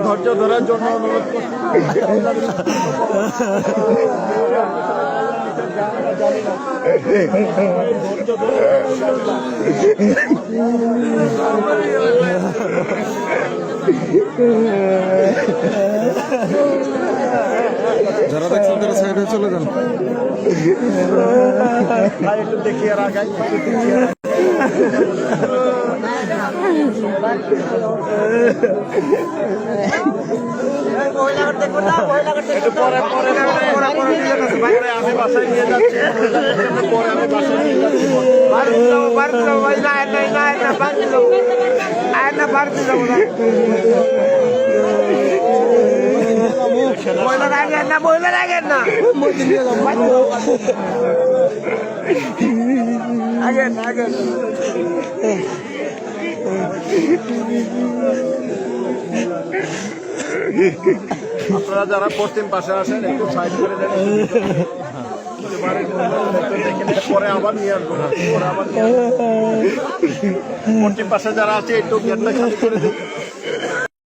ধৈর্য ধরার জন্য অনুরোধ যারা দেখছেন তারা সাইডে চলে যান। একটু দেখিয়ে রাখাই আমি বাসায় নিয়ে যাচ্ছি, পরে আমি বাসায় নিয়ে যাচ্ছি। ময়লা আগেন না বইবেন আগেন না আগেন না আগেন আপনারা যারা পশ্চিম পাশে আসেন একটু সাইড করে দেন পরে আবার নিয়ে আসবো পরে আবার পশ্চিম পাশে যারা আছে একটু গেটটা খালি করে দিন